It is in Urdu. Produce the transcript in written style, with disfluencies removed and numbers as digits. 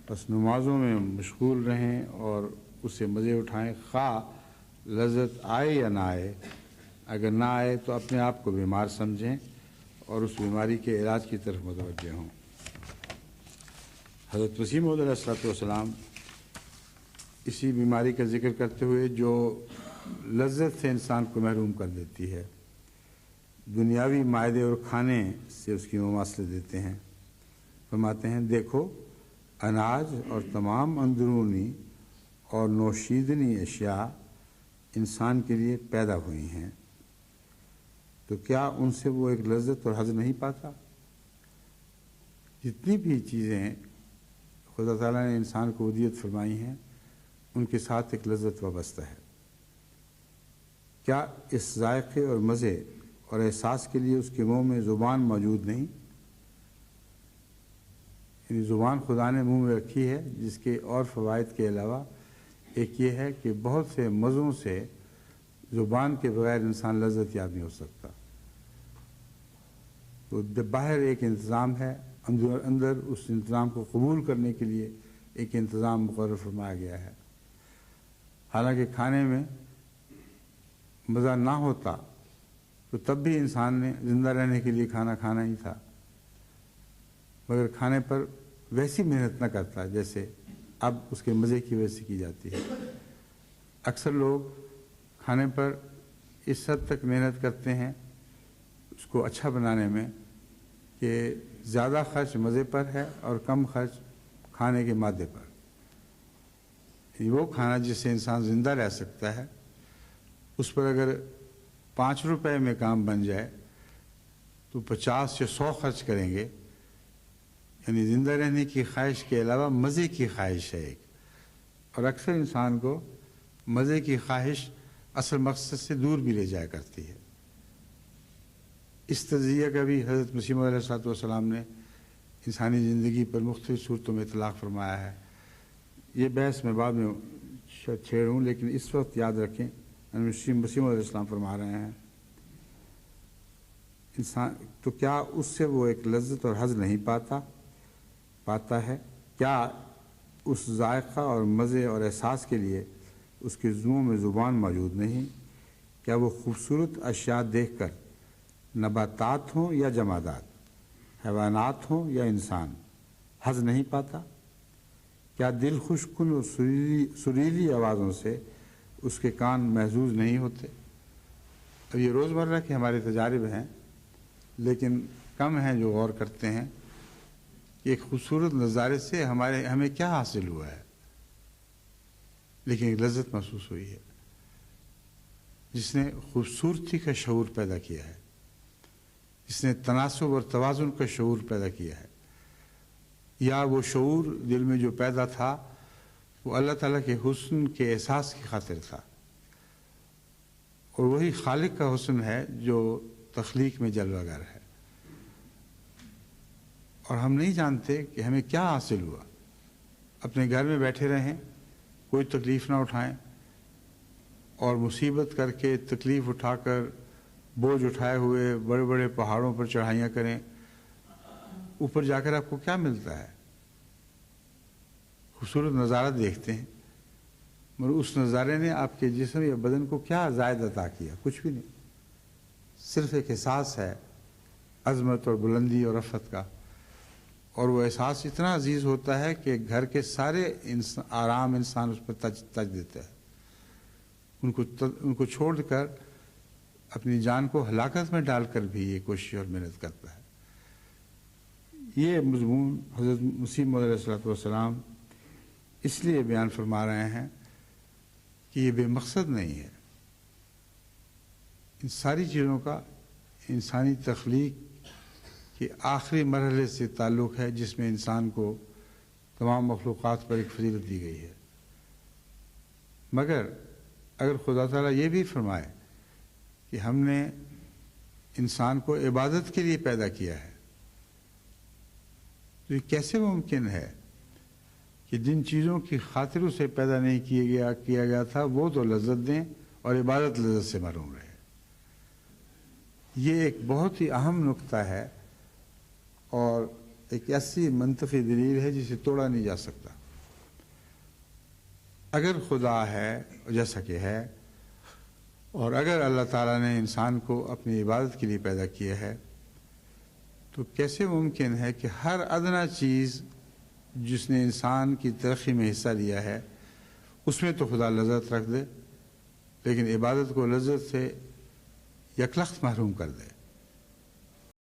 بس نمازوں میں مشغول رہیں اور اس سے مزے اٹھائیں، خواہ لذت آئے یا نہ آئے۔ اگر نہ آئے تو اپنے آپ کو بیمار سمجھیں اور اس بیماری کے علاج کی طرف متوجہ ہوں۔ حضرت مسیح موعود علیہ السلام اسی بیماری کا ذکر کرتے ہوئے جو لذت سے انسان کو محروم کر دیتی ہے، دنیاوی مائدے اور کھانے سے اس کی مماثلت دیتے ہیں۔ فرماتے ہیں، دیکھو اناج اور تمام اندرونی اور نوشیدنی اشیاء انسان کے لیے پیدا ہوئی ہیں، تو کیا ان سے وہ ایک لذت اور حظ نہیں پاتا؟ جتنی بھی چیزیں خدا تعالیٰ نے انسان کو عطیت فرمائی ہیں ان کے ساتھ ایک لذت وابستہ ہے۔ کیا اس ذائقے اور مزے اور احساس کے لیے اس کے منہ میں زبان موجود نہیں؟ یعنی زبان خدا نے منہ میں رکھی ہے، جس کے اور فوائد کے علاوہ ایک یہ ہے کہ بہت سے مزوں سے زبان کے بغیر انسان لذت یاب نہیں ہو سکتا۔ تو باہر ایک انتظام ہے، اندر اس انتظام کو قبول کرنے کے لیے ایک انتظام مقرر فرمایا گیا ہے۔ حالانکہ کھانے میں مزہ نہ ہوتا تو تب بھی انسان نے زندہ رہنے کے لیے کھانا کھانا ہی تھا، مگر کھانے پر ویسی محنت نہ کرتا جیسے اب اس کے مزے کی وجہ سے کی جاتی ہے۔ اکثر لوگ کھانے پر اس حد تک محنت کرتے ہیں اس کو اچھا بنانے میں کہ زیادہ خرچ مزے پر ہے اور کم خرچ کھانے کے مادے پر۔ وہ کھانا جس سے انسان زندہ رہ سکتا ہے اس پر اگر 5 روپے میں کام بن جائے تو 50 یا 100 خرچ کریں گے۔ یعنی زندہ رہنے کی خواہش کے علاوہ مزے کی خواہش ہے ایک، اور اکثر انسان کو مزے کی خواہش اصل مقصد سے دور بھی لے جایا کرتی ہے۔ اس تجزیہ کا بھی حضرت مسیح موعود علیہ السلام نے انسانی زندگی پر مختلف صورتوں میں اطلاق فرمایا ہے۔ یہ بحث میں بعد میں چھیڑوں، لیکن اس وقت یاد رکھیں مسیح موعود علیہ السلام فرما رہے ہیں، انسان تو کیا اس سے وہ ایک لذت اور حظ نہیں پاتا ہے؟ کیا اس ذائقہ اور مزے اور احساس کے لیے اس کے منہ میں زبان موجود نہیں؟ کیا وہ خوبصورت اشیاء دیکھ کر نباتات ہوں یا جمادات، حیوانات ہوں یا انسان، حظ نہیں پاتا؟ کیا دل خوش کن اور سریلی آوازوں سے اس کے کان محظوظ نہیں ہوتے؟ اب یہ روزمرہ کے ہمارے تجارب ہیں، لیکن کم ہیں جو غور کرتے ہیں کہ ایک خوبصورت نظارے سے ہمیں کیا حاصل ہوا ہے، لیکن ایک لذت محسوس ہوئی ہے۔ جس نے خوبصورتی کا شعور پیدا کیا ہے، جس نے تناسب اور توازن کا شعور پیدا کیا ہے، یا وہ شعور دل میں جو پیدا تھا وہ اللہ تعالیٰ کے حسن کے احساس کی خاطر تھا، اور وہی خالق کا حسن ہے جو تخلیق میں جلوہ گر ہے، اور ہم نہیں جانتے کہ ہمیں کیا حاصل ہوا۔ اپنے گھر میں بیٹھے رہیں، کوئی تکلیف نہ اٹھائیں، اور مصیبت کر کے تکلیف اٹھا کر بوجھ اٹھائے ہوئے بڑے بڑے پہاڑوں پر چڑھائیاں کریں، اوپر جا کر آپ کو کیا ملتا ہے؟ خوبصورت نظارہ دیکھتے ہیں، مگر اس نظارے نے آپ کے جسم یا بدن کو کیا زائد عطا کیا؟ کچھ بھی نہیں، صرف ایک احساس ہے عظمت اور بلندی اور رفعت کا، اور وہ احساس اتنا عزیز ہوتا ہے کہ گھر کے سارے آرام انسان اس پر تج دیتا ہے، ان کو چھوڑ کر اپنی جان کو ہلاکت میں ڈال کر بھی یہ کوشش اور محنت کرتا ہے۔ یہ مضمون حضرت مسیح موعود علیہ السلام اس لیے بیان فرما رہے ہیں کہ یہ بے مقصد نہیں ہے۔ ان ساری چیزوں کا انسانی تخلیق کے آخری مرحلے سے تعلق ہے، جس میں انسان کو تمام مخلوقات پر ایک فضیلت دی گئی ہے۔ مگر اگر خدا تعالیٰ یہ بھی فرمائے کہ ہم نے انسان کو عبادت کے لیے پیدا کیا ہے، تو یہ کیسے ممکن ہے کہ جن چیزوں کی خاطر اسے پیدا نہیں کیا گیا تھا وہ تو لذت دیں اور عبادت لذت سے محروم رہے؟ یہ ایک بہت ہی اہم نقطہ ہے، اور ایک ایسی منطقی دلیل ہے جسے توڑا نہیں جا سکتا۔ اگر خدا ہے جیسا کہ ہے، اور اگر اللہ تعالیٰ نے انسان کو اپنی عبادت کے لیے پیدا کیا ہے، تو کیسے ممکن ہے کہ ہر ادنا چیز جس نے انسان کی ترقی میں حصہ لیا ہے اس میں تو خدا لذت رکھ دے، لیکن عبادت کو لذت سے یکلخت محروم کر دے؟